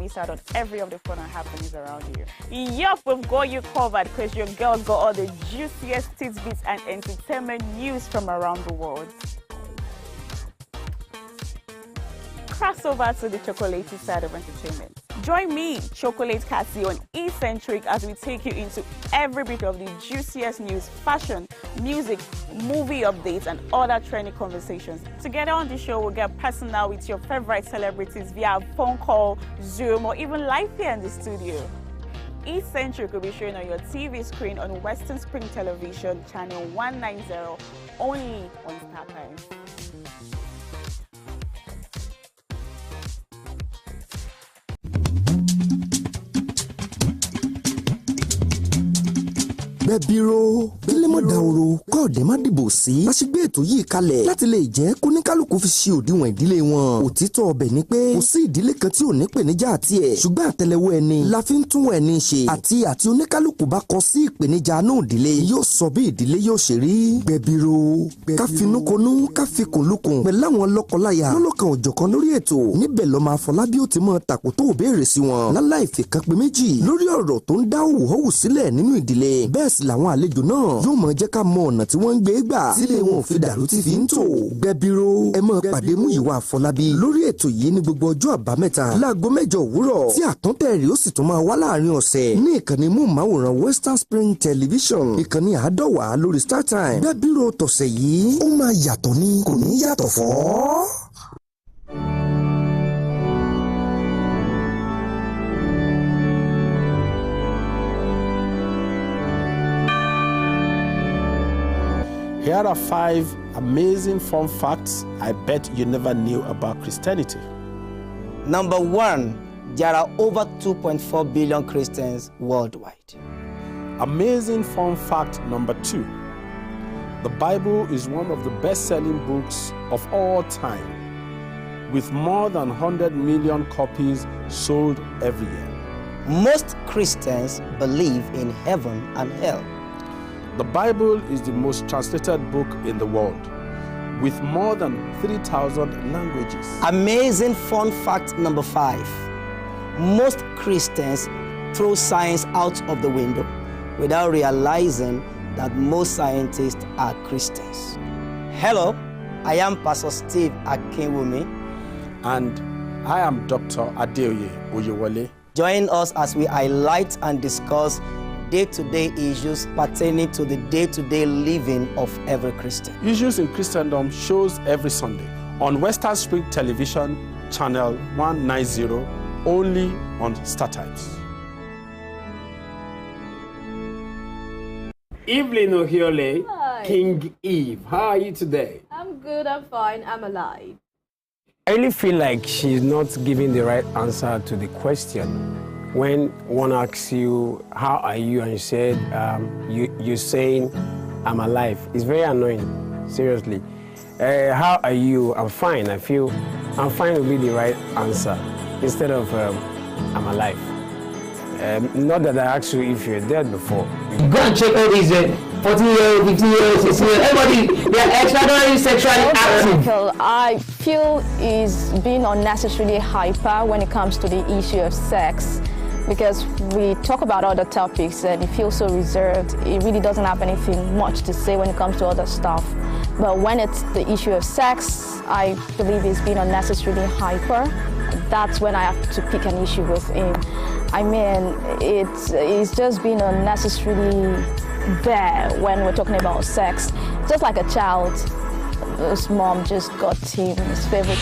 miss out on every of the fun and happenings around you. Yup, we've got you covered because your girls got all the juiciest tidbits and entertainment news from around the world. Cross over to the chocolatey side of entertainment. Join me, Chocolate Cassie, on Eccentric as we take you into every bit of the juiciest news, fashion, music, movie updates, and other trending conversations. Together on the show, we'll get personal with your favorite celebrities via phone call, Zoom, or even live here in the studio. Eccentric will be showing on your TV screen on Western Spring Television, channel 190, only on StarTimes. Bẹ́bíró bílẹ̀mọ̀dàwòrò kọ́ọ̀dẹ̀ má dìbò sí. Bá ṣe gbé ètò yìí kalẹ̀ láti lè jẹ́ kóníkálùkù fi ṣe òdiwọ̀n ìdílé wọn. Òtítọ́ ọbẹ̀ ni pé kò sí ìdílé kan tí ò ní ìpèníjà àti ẹ̀. Ṣùgbọ́n àtẹ́lẹwọ́ ẹni la fi ń tún ẹni ṣe. Àti oníkálùkù bá kọ sí ìpèníjà náà ìdílé yóò sọ bí ìdílé yóò ṣe rí. Bẹ́bíró ká finúkonú ká fi kùnlùkùn pẹ̀lú àwọn lọ́kọláya lọ́lọ́kan òjọ̀kan lórí ètò. Níbẹ̀ lọ́mọ Afọlábí ó ti mọ tàkótó òbéèrè sí wọn. Láláì fi kan pé méjì lórí ọ̀rọ̀ tó ń dá òwòhòwò sílẹ̀ nínú ìdílé. Bẹ́ẹ̀ sì làwọn àlejò náà yóò mọ jẹ́ ká mọ ọ̀nà tí wọ́n ń gbé gbà sílé wọn ò fi dàrú tí fi ń tò. Bẹ́bíró ẹ máa pàdé Múyìwá Àfọlábí lórí ètò yìí ní gbogbo ọjọ́ àbámẹ́ta láago 8 òwúrọ̀ tí àtúntẹ̀ rẹ̀ ó sì tún máa wá láàrin ọ̀sẹ̀ ní ìkànnì móhùnmáwòrán Western Spring Television ìkànnì 110 lórí StarTimes. Bẹ́bíró tọ̀sẹ̀ yìí ó máa yàtọ̀ ní kò ní yàtọ̀ fọ́. Here are 5 amazing fun facts I bet you never knew about Christianity. Number 1, there are over 2.4 billion Christians worldwide. Amazing fun fact number 2. The Bible is one of the best-selling books of all time, with more than 100 million copies sold every year. Most Christians believe in heaven and hell. The Bible is the most translated book in the world, with more than 3,000 languages. Amazing fun fact number 5. Most Christians throw science out of the window without realizing that most scientists are Christians. Hello, I am Pastor Steve Akinwumi. And I am Dr. Adeoye Oyewole. Join us as we highlight and discuss day-to-day issues pertaining to the day-to-day living of every Christian. Issues in Christendom shows every Sunday on Western Spring Television, channel 190, only on StarTimes. Evelyn Ohiole, Hi. King Eve. How are you today? I'm good, I'm fine, I'm alive. I really feel like she's not giving the right answer to the question. When one asks you, how are you? And you said, you're saying, I'm alive. It's very annoying, seriously. How are you? I'm fine. I feel I'm fine will be the right answer instead of I'm alive. Not that I asked you if you're dead before. Go and check all these 14-year-old, 15-year-old, 16-year-old, everybody, they are extraordinarily sexually active. I feel is being unnecessarily hyper when it comes to the issue of sex, because we talk about other topics and it feels so reserved. It really doesn't have anything much to say when it comes to other stuff. But when it's the issue of sex, I believe it's being unnecessarily hyper. That's when I have to pick an issue with him. I mean, it's just being unnecessarily there when we're talking about sex. Just like a child, his mom just got him his favorite.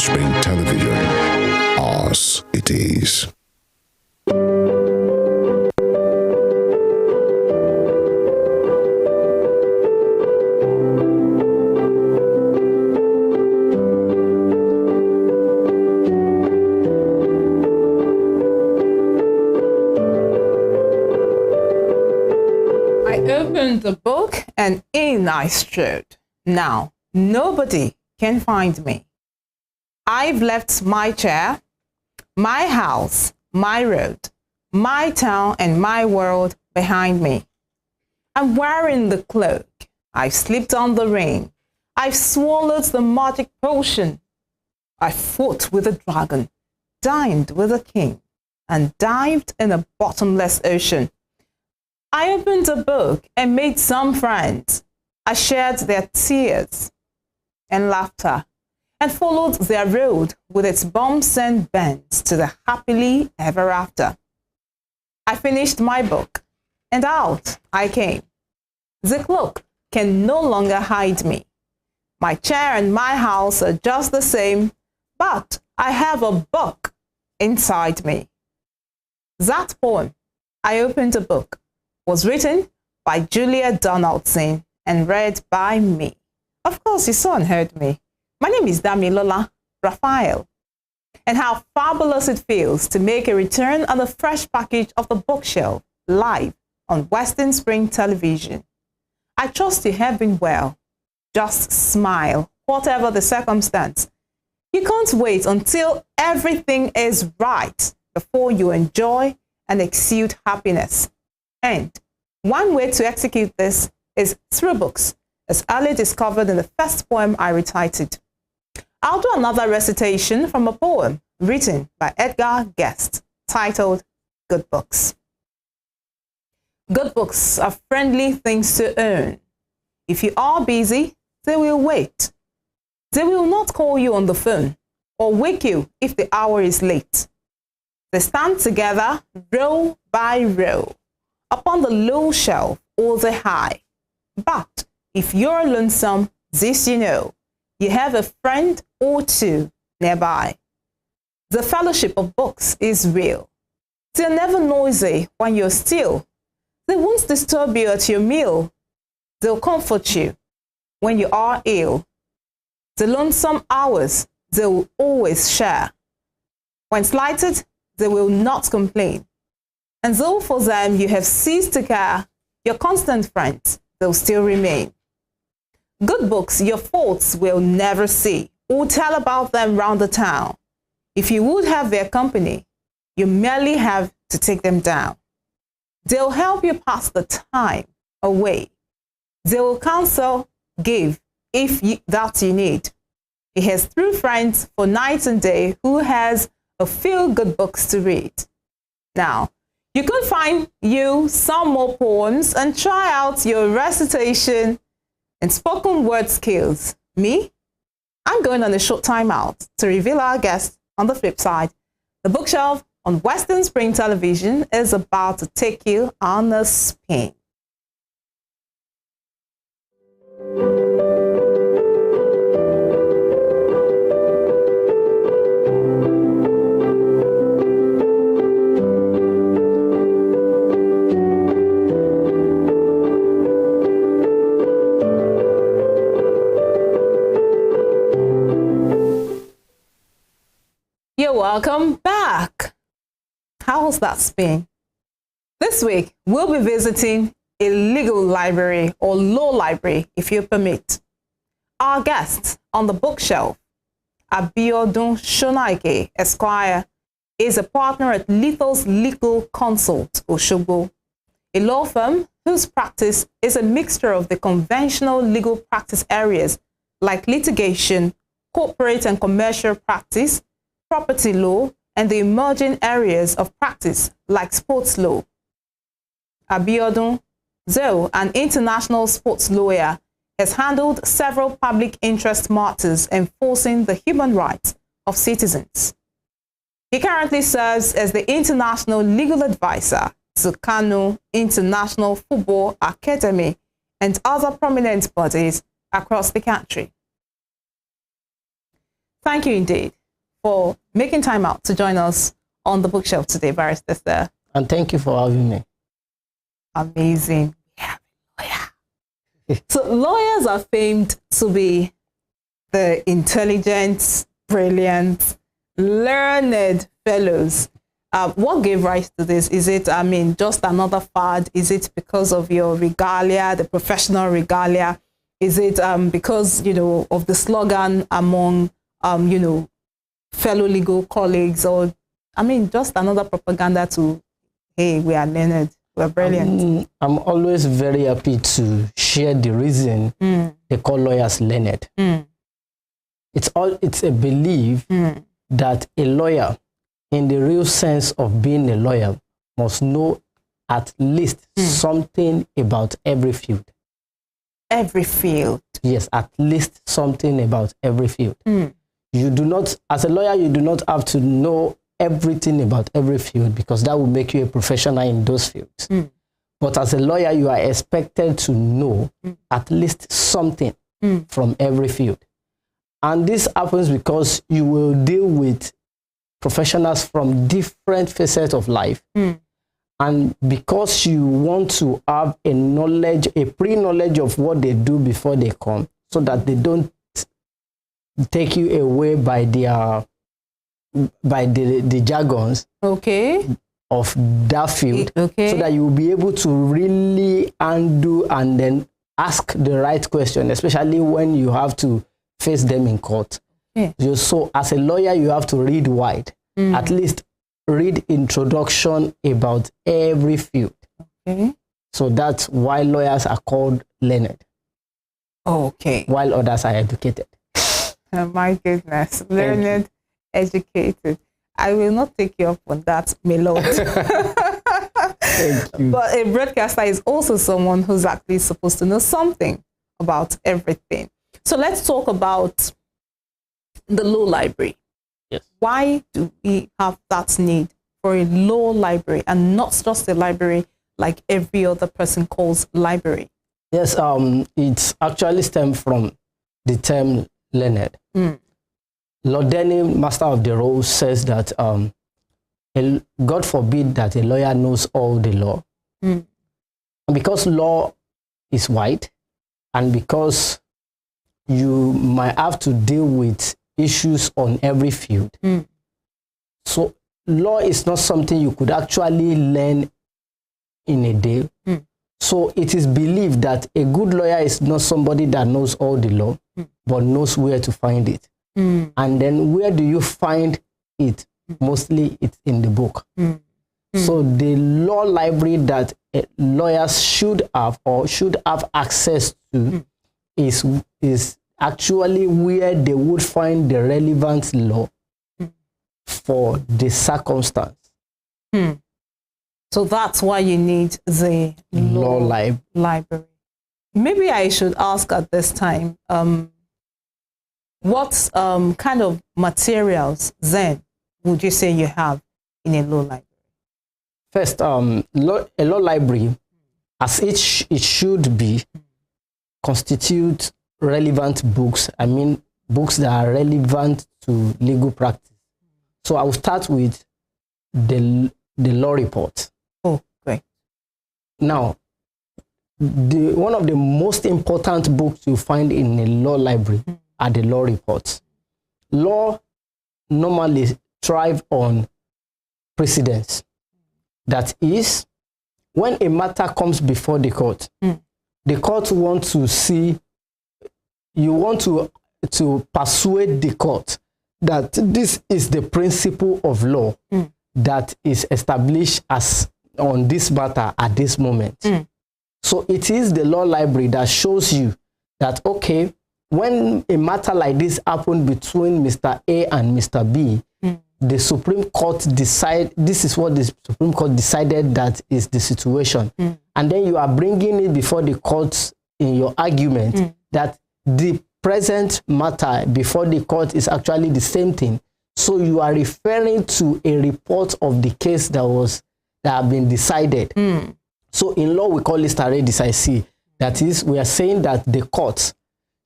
Spring Television. Ours it is. Opened the book and in I strode. Now, nobody can find me. I've left my chair, my house, my road, my town, and my world behind me. I'm wearing the cloak. I've slipped on the rain. I've swallowed the magic potion. I fought with a dragon, dined with a king, and dived in a bottomless ocean. I opened a book and made some friends. I shared their tears and laughter and followed their road with its bumps and bends to the happily ever after. I finished my book and out I came. The cloak can no longer hide me. My chair and my house are just the same, but I have a book inside me. That poem, I opened a book, was written by Julia Donaldson and read by me. Of course, you saw and heard me. My name is DAMILOLA RAHAEL. And how fabulous it feels to make a return on the fresh package of the bookshelf live on Western Spring Television. I trust you have been well. Just smile, whatever the circumstance. You can't wait until everything is right before you enjoy and exude happiness. And one way to execute this is through books, as earlier discovered in the first poem I recited. I'll do another recitation from a poem written by Edgar Guest, titled Good Books. Good books are friendly things to own. If you are busy, they will wait. They will not call you on the phone or wake you if the hour is late. They stand together row by row, upon the low shelf or the high. But if you're lonesome, this you know, you have a friend or two nearby. The fellowship of books is real. They're never noisy when you're still. They won't disturb you at your meal. They'll comfort you when you are ill. The lonesome hours they will always share. When slighted, they will not complain. And though for them you have ceased to care, your constant friends, they'll still remain. Good books your faults will never see or tell about them round the town. If you would have their company, you merely have to take them down. They'll help you pass the time away. They will counsel, give, if that you need. He has true friends for night and day who has a few good books to read. Now, you could find you some more poems and try out your recitation and spoken word skills. Me? I'm going on a short time out to reveal our guest on the flip side. The bookshelf on Western Spring Television is about to take you on a spin. You're welcome back. How's that spin? This week, we'll be visiting a legal library or law library, if you permit. Our guest on the bookshelf, ABIODUN SONAIKE, Esquire, is a partner at Lethal's Legal Consult, Osogbo, a law firm whose practice is a mixture of the conventional legal practice areas like litigation, corporate and commercial practice, property law, and the emerging areas of practice like sports law. ABIODUN, though an international sports lawyer, has handled several public interest matters enforcing the human rights of citizens. He currently serves as the international legal advisor to Kano International Football Academy and other prominent bodies across the country. Thank you indeed for making time out to join us on the bookshelf today, Barrister Sir. And thank you for having me. Amazing. Yeah, lawyer. So lawyers are famed to be the intelligent, brilliant, learned fellows. What gave rise to this? Is it, just another fad? Is it because of your regalia, the professional regalia? Is it because, of the slogan among, fellow legal colleagues? Or, just another propaganda to, hey, we are learned, we're brilliant? I'm always very happy to share the reason they call lawyers learned. It's a belief that a lawyer, in the real sense of being a lawyer, must know at least something about every field. Every field? Yes, at least something about every field. You do not, as a lawyer, you do not have to know everything about every field, because that will make you a professional in those fields. But as a lawyer, you are expected to know at least something from every field. And this happens because you will deal with professionals from different facets of life. And because you want to have a pre-knowledge of what they do before they come, so that they don't take you away by the jargons of that field, so that you will be able to really undo and then ask the right question, especially when you have to face them in court. So as a lawyer, you have to read wide, at least read introduction about every field. So that's why lawyers are called learned. While others are educated. Oh my goodness, learned, educated. I will not take you up on that, my lord. Thank you. But a broadcaster is also someone who's actually supposed to know something about everything. So let's talk about the law library. Yes. Why do we have that need for a law library and not just a library like every other person calls library? Yes, it's actually stemmed from the term learned. Lord Denny, Master of the Rolls, says that God forbid that a lawyer knows all the law. And because law is wide, and because you might have to deal with issues on every field, so law is not something you could actually learn in a day. So it is believed that a good lawyer is not somebody that knows all the law, but knows where to find it. And then where do you find it? Mostly it's in the book. So the law library that lawyers should have or should have access to is actually where they would find the relevant law for the circumstance. So that's why you need the law library. Maybe I should ask at this time, what kind of materials then would you say you have in a law library? First, a law library, as it should be, constitutes relevant books. I mean, books that are relevant to legal practice. So I will start with the law report. Oh, great. Now, one of the most important books you find in a law library are the law reports. Law normally thrive on precedents. That is, when a matter comes before the court, the court wants to see, you want to persuade the court that this is the principle of law that is established as on this matter at this moment. So it is the law library that shows you that, okay, when a matter like this happened between Mr. A and Mr. B, the Supreme Court this is what the Supreme Court decided that is the situation. And then you are bringing it before the courts in your argument that the present matter before the court is actually the same thing. So you are referring to a report of the case that have been decided. So in law, we call it stare decisis. That is, we are saying that the court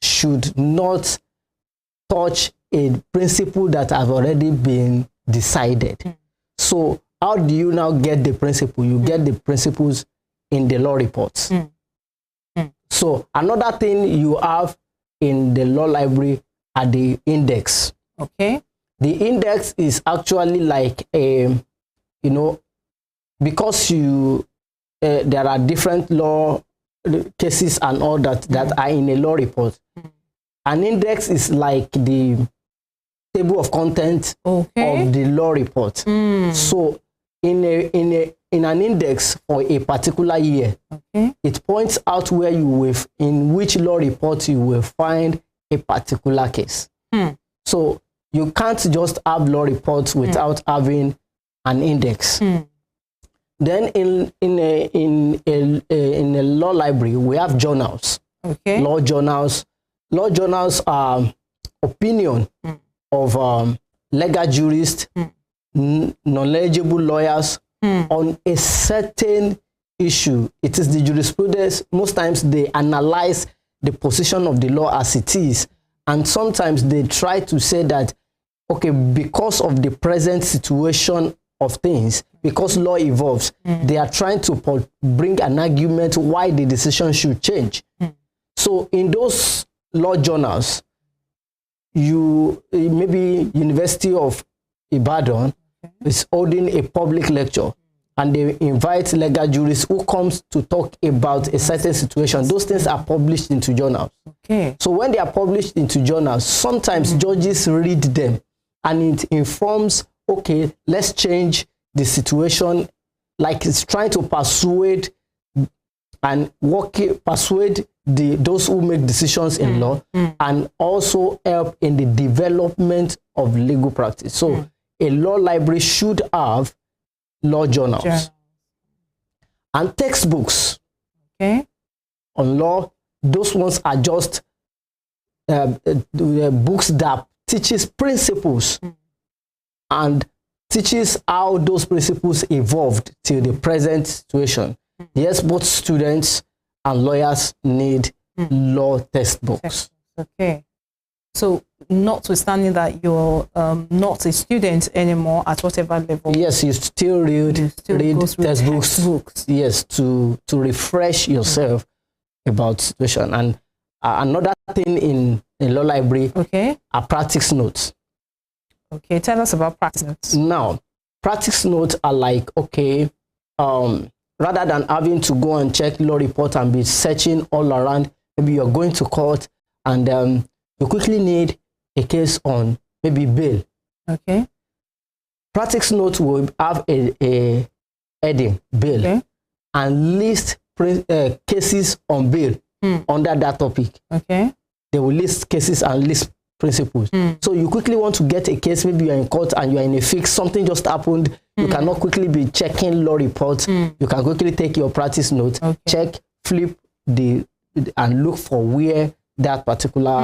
should not touch a principle that have already been decided. So how do you now get the principle? You get the principles in the law reports. So another thing you have in the law library are the index. Okay. The index is actually like a, because there are different law cases and all that are in a law report. An index is like the table of contents of the law report. So in an index for a particular year, it points out where you will, in which law report you will find a particular case. So you can't just have law reports without having an index. Then in a law library, we have journals. Law journals. Law journals are opinion of legal jurists, knowledgeable lawyers on a certain issue. It is the jurisprudence. Most times they analyze the position of the law as it is. And sometimes they try to say that, okay, because of the present situation of things, because law evolves, they are trying to bring an argument why the decision should change. So in those law journals, maybe University of Ibadan is holding a public lecture, and they invite legal jurists who comes to talk about a certain situation. Those things are published into journals. So when they are published into journals, sometimes judges read them, and it informs, okay, let's change the situation, like it's trying to persuade those who make decisions in law, and also help in the development of legal practice. So a law library should have law journals and textbooks on law. Those ones are just books that teaches principles and teaches how those principles evolved till the present situation. Yes, both students and lawyers need law textbooks. So notwithstanding that you're not a student anymore at whatever level. Yes, you still read textbooks. Yes, to refresh yourself about situation. And another thing in a law library are practice notes. Tell us about practice notes. Now, practice notes are like, rather than having to go and check law report and be searching all around, maybe you're going to court and you quickly need a case on maybe bail. Practice notes will have a heading, bail, and list cases on bail under that topic. They will list cases and list principles. So you quickly want to get a case, maybe you're in court and you're in a fix, something just happened, you cannot quickly be checking law reports. You can quickly take your practice notes, check, flip and look for where that particular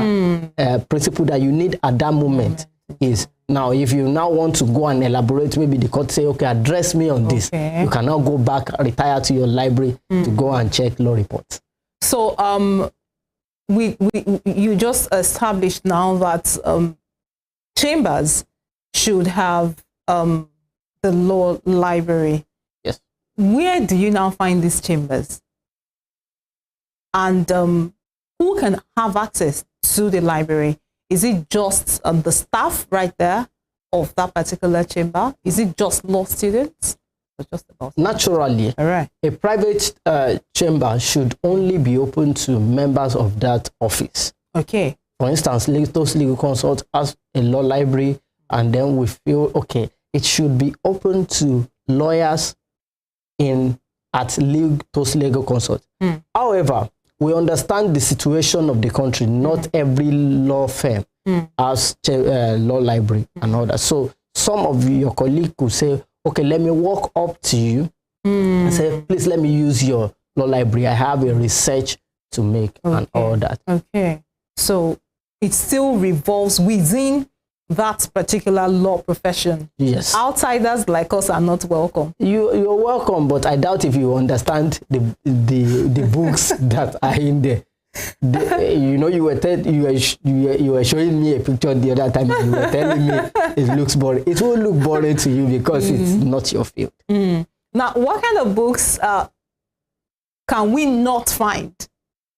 principle that you need at that moment is. Now, if you now want to go and elaborate, maybe the court say, okay, address me on this. You can now go back, retire to your library to go and check law reports. So, you just established now that chambers should have the law library. Yes. Where do you now find these chambers? And who can have access to the library? Is it just the staff right there of that particular chamber? Is it just law students? Or just about naturally, a private chamber should only be open to members of that office. For instance, those legal consult has a law library, and then we feel, okay, it should be open to lawyers at those legal consult. However, we understand the situation of the country. Not every law firm has law library and all that. So some of your colleagues could say, okay, let me walk up to you and say, please let me use your law library. I have a research to make and all that. So it still revolves within that particular law profession. Yes. Outsiders like us are not welcome. You're welcome, but I doubt if you understand the books that are in there. You know, you were showing me a picture the other time. You were telling me it looks boring. It will look boring to you because it's not your field. Now, what kind of books can we not find?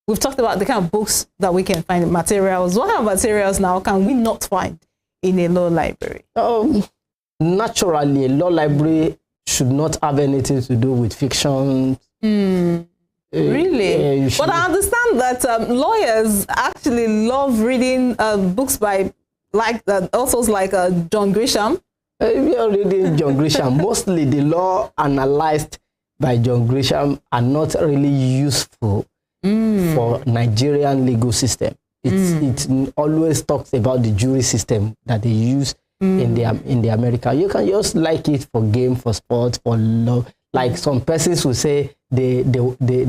We've talked about the kind of books that we can find, materials. What kind of materials now can we not find in a law library? Naturally, a law library should not have anything to do with fiction. Really? But I understand that lawyers actually love reading books by authors like John Grisham. We are reading John Grisham. Mostly the law analyzed by John Grisham are not really useful for Nigerian legal system. It always talks about the jury system that they use in the America. You can just like it for game, for sport, for law. Like some persons will say they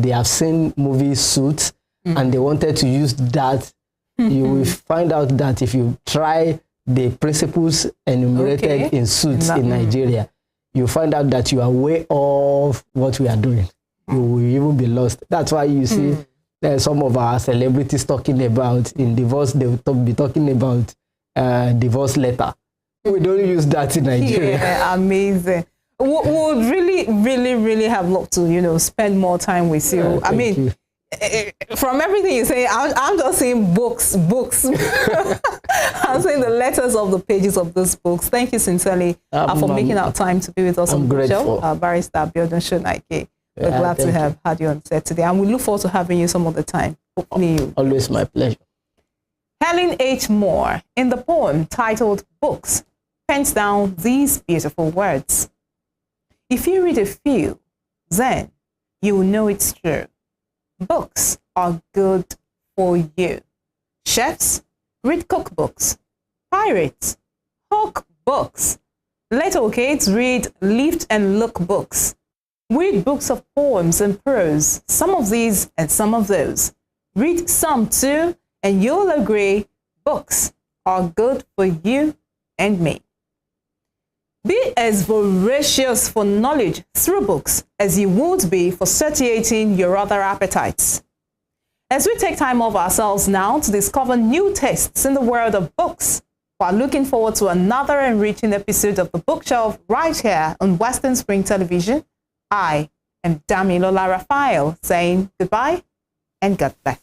have seen movie Suits and they wanted to use that. You will find out that if you try the principles enumerated in Suits in Nigeria, you find out that you are way off what we are doing. You will even be lost. That's why you see some of our celebrities talking about in divorce, they will be talking about divorce letter. We don't use that in Nigeria. Yeah, amazing. We would really have loved to, spend more time with you. I mean, from everything you say, I'm just saying books. I'm saying the letters of the pages of those books. Thank you sincerely for making our time to be with us on the show. Barrister Abiodun SONAIKE. We're glad to have had you on set today, and we look forward to having you some other time. Hopefully, always my pleasure. Helen H. Moore, in the poem titled Books, pens down these beautiful words. If you read a few, then you will know it's true. Books are good for you. Chefs, read cookbooks. Pirates, hawk books. Little kids read lift and look books. Read books of poems and prose, some of these and some of those. Read some too, and you'll agree books are good for you and me. Be as voracious for knowledge through books as you would be for satiating your other appetites. As we take time off ourselves now to discover new tastes in the world of books, while looking forward to another enriching episode of The Bookshelf right here on Western Spring Television, I am DAMILOLA RAHAEL saying goodbye and God bless.